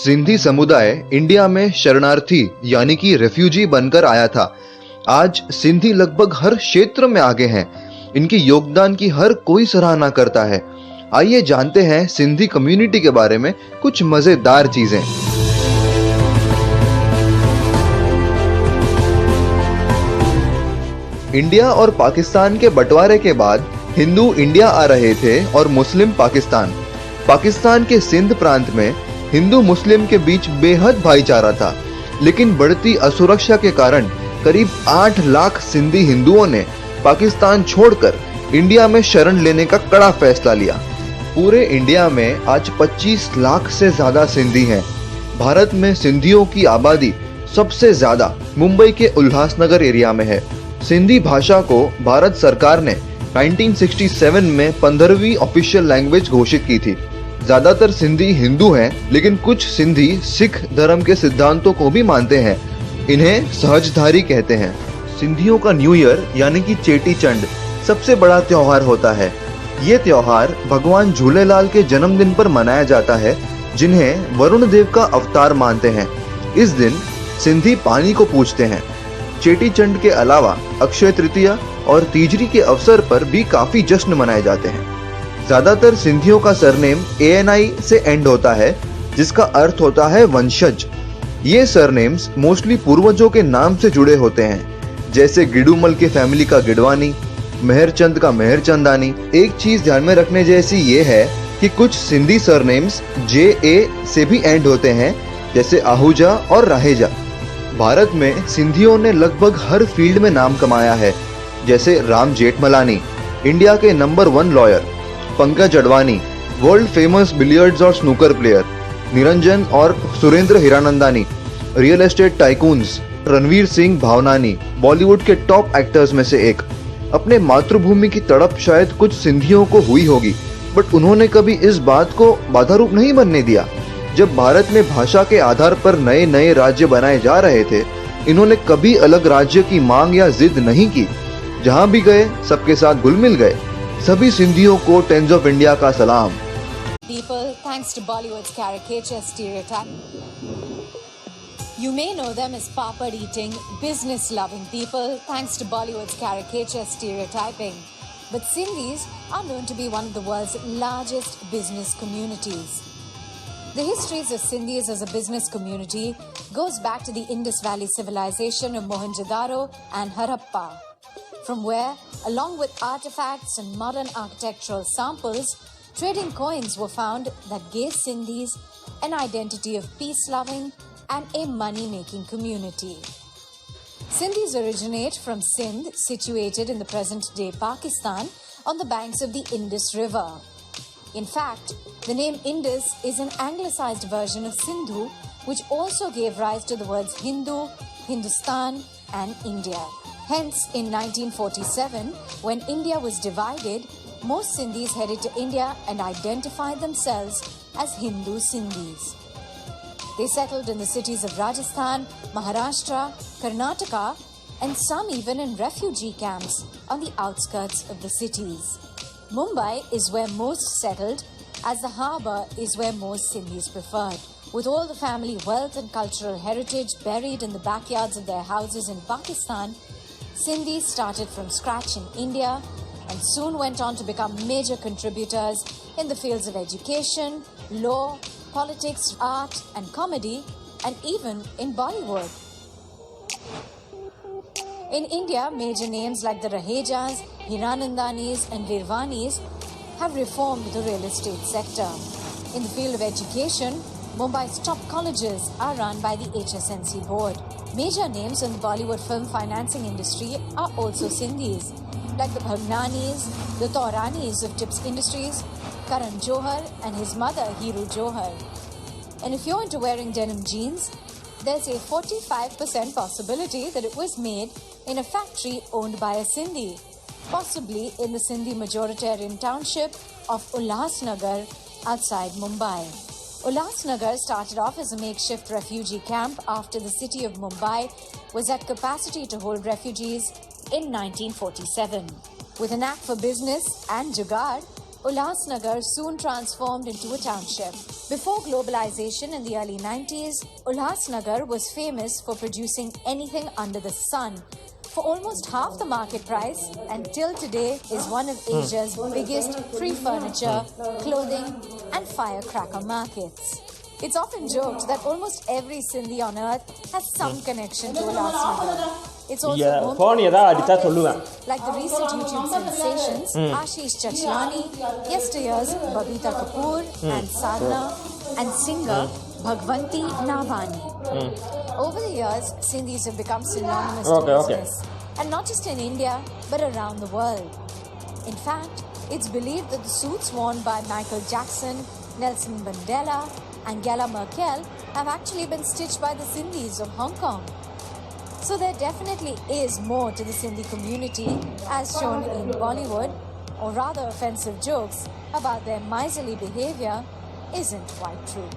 सिंधी समुदाय इंडिया में शरणार्थी यानी कि रेफ्यूजी बनकर आया था। आज सिंधी लगभग हर क्षेत्र में आगे हैं। इनके योगदान की हर कोई सराहना करता है। आइए जानते हैं सिंधी कम्युनिटी के बारे में कुछ मजेदार चीजें। इंडिया और पाकिस्तान के बंटवारे के बाद हिंदू इंडिया आ रहे थे और मुस्लिम पाकिस्तान। पाकिस्तान के सिंध प्रांत में हिंदू मुस्लिम के बीच बेहद भाईचारा था, लेकिन बढ़ती असुरक्षा के कारण करीब 8 लाख सिंधी हिंदुओं ने पाकिस्तान छोड़कर इंडिया में शरण लेने का कड़ा फैसला लिया। पूरे इंडिया में आज 25 लाख से ज्यादा सिंधी हैं। भारत में सिंधियों की आबादी सबसे ज्यादा मुंबई के उल्लासनगर एरिया में है। सिंधी भाषा को भारत सरकार ने 1967 में 15वीं ऑफिशियल लैंग्वेज घोषित की थी। ज्यादातर सिंधी हिंदू हैं, लेकिन कुछ सिंधी सिख धर्म के सिद्धांतों को भी मानते हैं। इन्हें सहजधारी कहते हैं। सिंधियों का न्यू ईयर यानी कि चेटी चंड सबसे बड़ा त्योहार होता है। ये त्योहार भगवान झूलेलाल के जन्मदिन पर मनाया जाता है, जिन्हें वरुण देव का अवतार मानते हैं। इस दिन सिंधी पानी को पूजते हैं। चेटी चंड के अलावा अक्षय तृतीया और तीजरी के अवसर पर भी काफी जश्न मनाए जाते हैं। ज्यादातर सिंधियों का सरनेम ANI से एंड होता है, जिसका अर्थ होता है वंशज। ये सरनेम्स मोस्टली पूर्वजों के नाम से जुड़े होते हैं, जैसे गिडुमल के फैमिली का गिडवानी, मेहरचंद का मेहरचंदानी। एक चीज ध्यान में रखने जैसी ये है कि कुछ सिंधी सरनेम्स JA से भी एंड होते हैं, जैसे आहूजा और राहेजा। भारत में सिंधियों ने लगभग हर फील्ड में नाम कमाया है, जैसे राम जेठमलानी इंडिया के number 1 lawyer, Pankaj Advani world famous billiards और स्नूकर प्लेयर, निरंजन और Surendra Hiranandani real estate tycoons, Ranveer Singh Bhavnani Bollywood के टॉप एक्टर्स में से एक। अपने मातृभूमि की तड़प शायद कुछ सिंधियों को हुई होगी, बट उन्होंने कभी इस बात को बाधारूप नहीं बनने दिया। जब भारत में भाषा के आधार पर नए नए राज्य बनाए जा रहे थे, इन्होंने कभी अलग राज्य की मांग या जिद नहीं की। जहां भी गए सबके साथ घुल मिल गए। सभी सिंधियों को टेंस ऑफ इंडिया का सलाम। People, thanks to Bollywood's caricature stereotype. You may know them as papad-eating, business-loving people, thanks to Bollywood's caricature stereotyping. But Sindhis are known to be one of the world's largest business communities. The histories of Sindhis as a business community goes back to the Indus Valley civilization of Mohenjo-daro and Harappa, from where, along with artifacts and modern architectural samples, trading coins were found that gave Sindhis an identity of peace-loving and a money-making community. Sindhis originate from Sindh, situated in the present-day Pakistan, on the banks of the Indus River. In fact, the name Indus is an anglicized version of Sindhu, which also gave rise to the words Hindu, Hindustan, and India. Hence, in 1947, when India was divided, most Sindhis headed to India and identified themselves as Hindu Sindhis. They settled in the cities of Rajasthan, Maharashtra, Karnataka, and some even in refugee camps on the outskirts of the cities. Mumbai is where most settled, as the harbour is where most Sindhis preferred. With all the family wealth and cultural heritage buried in the backyards of their houses in Pakistan, Sindhis started from scratch in India and soon went on to become major contributors in the fields of education, law, politics, art and comedy, and even in Bollywood. In India, major names like the Rahejas, Hiranandanis and Virvanis have reformed the real estate sector. In the field of education, Mumbai's top colleges are run by the HSNC board. Major names in the Bollywood film financing industry are also Sindhis, like the Bhagnanis, the Tauranis of Tips Industries, Karan Johar and his mother Hiru Johar. And if you're into wearing denim jeans, there's a 45% possibility that it was made in a factory owned by a Sindhi, possibly in the Sindhi majoritarian township of Ulhasnagar outside Mumbai. Ulhasnagar started off as a makeshift refugee camp after the city of Mumbai was at capacity to hold refugees in 1947. With a knack for business and jugaad, Ulhasnagar soon transformed into a township. Before globalization in the early 90s, Ulhasnagar was famous for producing anything under the sun for almost half the market price, and till today is one of Asia's biggest free furniture, clothing and firecracker markets. It's often joked that almost every Sindhi on earth has some connection to Ulhasnagar. It's also home to like the recent YouTube sensations Ashish Chachlani, yesteryear's Babita Kapoor and Sadhna, and singer Bhagwanti Navani. Over the years, Sindhis have become synonymous to business, and not just in India, but around the world. In fact, it's believed that the suits worn by Michael Jackson, Nelson Mandela, and Angela Merkel have actually been stitched by the Sindhis of Hong Kong. So there definitely is more to the Sindhi community as shown in Bollywood, or rather offensive jokes about their miserly behavior isn't quite true.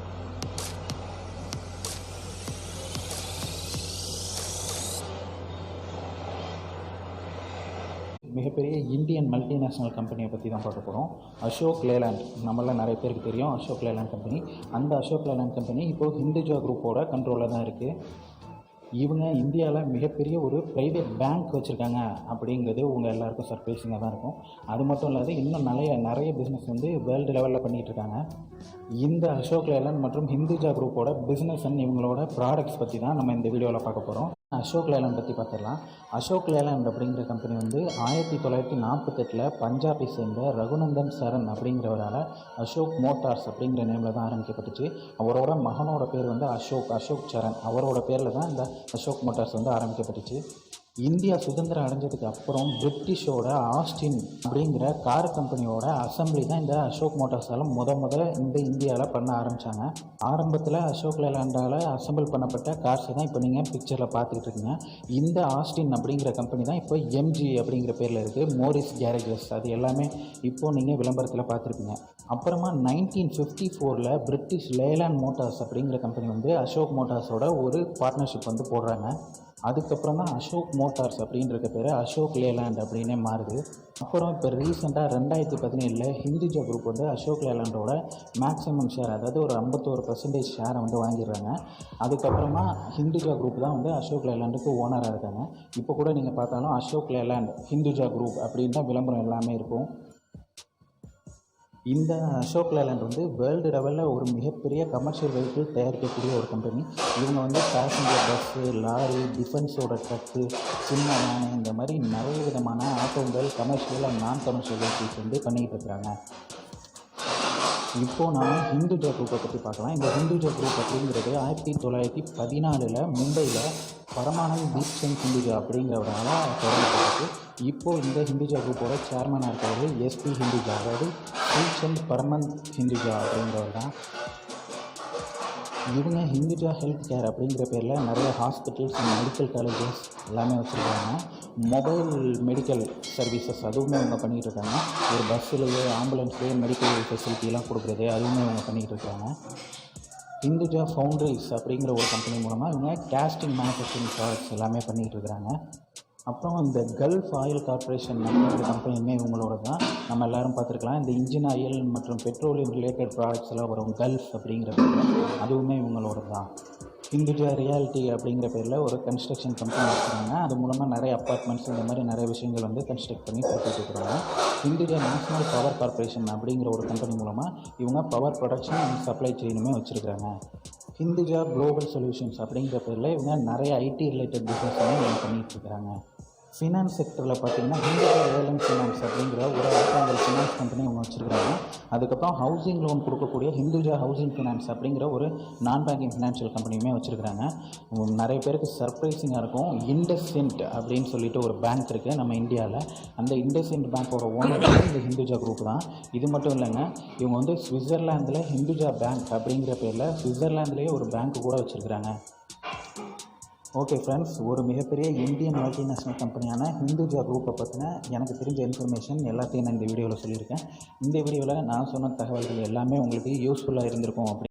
மிகப்பெரிய Indian multinational கம்பெனியை பற்றி தான் பார்க்க போகிறோம். Ashok Leyland, நம்மள நிறைய பேருக்கு தெரியும் அசோக் லேலாண்ட் கம்பெனி. அந்த அசோக் லேலாண்ட் கம்பெனி இப்போது ஹிந்துஜா குரூப்போட கண்ட்ரோலில் தான் இருக்குது. இவங்க இந்தியாவில் மிகப்பெரிய ஒரு ப்ரைவேட் பேங்க் வச்சுருக்காங்க அப்படிங்கிறது உங்கள் எல்லாருக்கும் சர்ப்ரைசிங்காக தான் இருக்கும். அது மட்டும் இல்லாத இன்னும் நிறைய பிஸ்னஸ் வந்து வேர்ல்டு லெவலில் பண்ணிகிட்டு இருக்காங்க. இந்த அசோக் லேலாண்ட் மற்றும் ஹிந்துஜா குரூப்போட பிஸ்னஸ் அண்ட் இவங்களோட ப்ராடக்ட்ஸ் பற்றி தான் நம்ம இந்த வீடியோவில் பார்க்க போகிறோம். அசோக் லேலாண்ட் பற்றி பார்த்துடலாம். அசோக் லேலாண்ட் அப்படிங்கிற கம்பெனி வந்து 1948 பஞ்சாபை சேர்ந்த ரகுநந்தன் சரண் அப்படிங்கிறவரால் அசோக் மோட்டார்ஸ் அப்படிங்கிற நேமில் தான் ஆரம்பிக்கப்பட்டுச்சு. அவரோட மகனோட பேர் வந்து அசோக் சரண், அவரோட பேரில் தான் இந்த அசோக் மோட்டார்ஸ் வந்து ஆரம்பிக்கப்பட்டுச்சு. இந்தியா சுதந்திரம் அடைஞ்சதுக்கு அப்புறம் பிரிட்டிஷோட ஆஸ்டின் அப்படிங்கிற கார் கம்பெனியோட அசம்பிளி தான் இந்த அசோக் மோட்டார்ஸால் இந்த இந்தியாவில் பண்ண ஆரம்பித்தாங்க. ஆரம்பத்தில் அசோக் லேலாண்டால் அசம்பிள் பண்ணப்பட்ட கார்ஸை தான் இப்போ நீங்கள் பிக்சரில் பார்த்துக்கிட்டு இருக்கீங்க. இந்த ஆஸ்டின் அப்படிங்கிற கம்பெனி தான் இப்போ எம்ஜி அப்படிங்கிற பேரில் இருக்குது, மோரிஸ் கேரேஜஸ். அது எல்லாமே இப்போது நீங்கள் விளம்பரத்தில் பார்த்துருப்பீங்க. அப்புறமா 1954 பிரிட்டிஷ் லேலாண்ட் மோட்டார்ஸ் அப்படிங்கிற கம்பெனி வந்து அசோக் மோட்டார்ஸோட ஒரு பார்ட்னர்ஷிப் வந்து போடுறாங்க. அதுக்கப்புறம் தான் அசோக் மோட்டார்ஸ் அப்படின்ற பேர் அசோக் லேலாண்ட் அப்படின்னே மாறுது. அப்புறம் இப்போ ரீசெண்டாக 2017 ஹிந்துஜா குரூப் வந்து அசோக் லேலாண்டோட மேக்ஸிமம் ஷேர், அதாவது ஒரு 51% ஷேரை வந்து வாங்கிடுறாங்க. அதுக்கப்புறமா ஹிந்துஜா குரூப் தான் வந்து அசோக் லேலாண்டுக்கு ஓனராக இருக்காங்க. இப்போ கூட நீங்கள் பார்த்தாலும் அசோக் லேலாண்ட் ஹிந்துஜா குரூப் அப்படின்னு தான் விளம்பரம் எல்லாமே இருக்கும். இந்த அசோக் லேலாண்ட் வந்து வேர்ல்டு லெவலில் ஒரு மிகப்பெரிய கமர்ஷியல் வெஹிக்கிள் தயாரிக்கக்கூடிய ஒரு கம்பெனி. இவங்க வந்து பேசஞ்சர் பஸ்ஸு, லாரி, டிஃபென்ஸோட ட்ரக்கு, சின்ன வேனு, இந்த மாதிரி நிறைய விதமான ஆட்டோங்கள், கமர்ஷியல் அண்ட் நான் கமர்ஷியல் வெஹிக்கிள்ஸ் வந்து பண்ணிக்கிட்டு இருக்கிறாங்க. இப்போது நாம் ஹிந்துஜா குரூப்பை பற்றி பார்க்கலாம். இந்த ஹிந்துஜா குரூப் அப்படிங்கிறது 1914 மும்பையில் பரமானந்த் தீப்சந்த் ஹிந்துஜா அப்படிங்கிறவரால் தொடங்கப்பட்டது. இப்போது இந்த ஹிந்துஜா குரூப்போட சேர்மனாக இருக்கிறது எஸ்பி ஹிந்துஜா, அதாவது தீப்சந்த் பரமந்த் ஹிந்துஜா அப்படிங்கிறவர் தான். இவங்க ஹிந்துஜா ஹெல்த் கேர் அப்படிங்கிற பேரில் நிறைய ஹாஸ்பிட்டல்ஸ் அண்ட் மெடிக்கல் காலேஜஸ் எல்லாமே வச்சுருக்காங்க. மொபைல் மெடிக்கல் சர்வீசஸ் அதுவுமே அவங்க பண்ணிகிட்டு இருக்காங்க. ஒரு பஸ்ஸுலேயே ஆம்புலன்ஸ்லேயே மெடிக்கல் ஃபெசிலிட்டிலாம் கொடுக்குறது அதுவுமே அவங்க பண்ணிகிட்டு இருக்காங்க. ஹிந்துஜா ஃபவுண்டரிஸ் அப்படிங்கிற ஒரு கம்பெனி மூலமாக இவங்க கேஸ்டிங் மேனுஃபேக்சரிங் ப்ராடக்ட்ஸ் எல்லாமே பண்ணிகிட்டு இருக்கிறாங்க. அப்புறம் இந்த கல்ஃப் ஆயில் கார்பரேஷன் அப்படிங்கிற கம்பெனியுமே இவங்களோட தான். நம்ம எல்லோரும் பார்த்துருக்கலாம், இந்த இன்ஜின் ஆயில் மற்றும் பெட்ரோலியம் ரிலேட்டட் ப்ராடக்ட்ஸ் எல்லாம் வரும் கல்ஃப் அப்படிங்கிற பேரில், அதுவுமே இவங்களோட தான். ஹிந்துஜா ரியாலிட்டி அப்படிங்கிற பேரில் ஒரு கன்ஸ்ட்ரக்ஷன் கம்பெனி வச்சுருக்காங்க. அது மூலமாக நிறைய அப்பார்ட்மெண்ட்ஸ் இந்த மாதிரி நிறைய விஷயங்கள் வந்து கன்ஸ்ட்ரக்ட் பண்ணி கொடுத்துட்டு இருக்கிறாங்க. ஹிந்துஜா நேஷ்னல் பவர் கார்பரேஷன் அப்படிங்கிற ஒரு கம்பெனி மூலமாக இவங்க பவர் ப்ரொடக்ஷன் அண்ட் சப்ளை செயினுமே வச்சுருக்காங்க. ஹிந்துஜா குளோபல் சொல்யூஷன்ஸ் அப்படிங்கிற பேரில் இவங்க நிறைய ஐடி ரிலேட்டட் பிஸ்னஸுமே இவங்க பண்ணிகிட்ருக்கிறாங்க. ஃபினான்ஸ் செக்டரில் பார்த்திங்கன்னா ஹிந்துஜா ஏர்லைன் ஃபினான்ஸ் அப்படிங்கிற ஒரு ஆட்டோமொபைல் ஃபினான்ஸ் கம்பெனி அவங்க வச்சுருக்காங்க. அதுக்கப்புறம் ஹவுசிங் லோன் கொடுக்கக்கூடிய ஹிந்துஜா ஹவுசிங் ஃபினான்ஸ் அப்படிங்கிற ஒரு நான் பேங்கிங் ஃபினான்ஷியல் கம்பெனியுமே வச்சுருக்காங்க. நிறைய பேருக்கு சர்ப்ரைசிங்காக இருக்கும், இண்டஸ்இண்ட் அப்படின்னு சொல்லிட்டு ஒரு பேங்க் இருக்குது நம்ம இந்தியாவில். அந்த இண்டஸ்இண்ட் பேங்க்கோட ஓனர் இந்த ஹிந்துஜா குரூப் தான். இது மட்டும் இல்லைங்க, இவங்க வந்து சுவிட்சர்லாந்தில் ஹிந்துஜா பேங்க் அப்படிங்கிற பேரில் சுவிட்சர்லாந்துலேயே ஒரு பேங்க்கு கூட வச்சுருக்கிறாங்க. ஓகே ஃப்ரெண்ட்ஸ், ஒரு மிகப்பெரிய இந்தியன் மல்டிநேஷ்னல் கம்பெனியான ஹிந்துஜா குரூப்பை பற்றின எனக்கு தெரிஞ்ச இன்ஃபர்மேஷன் எல்லாத்தையும் நான் இந்த வீடியோவில் சொல்லியிருக்கேன். இந்த வீடியோவில் நான் சொன்ன தகவல்கள் எல்லாமே உங்களுக்கு யூஸ்ஃபுல்லாக இருந்திருக்கும் அப்படி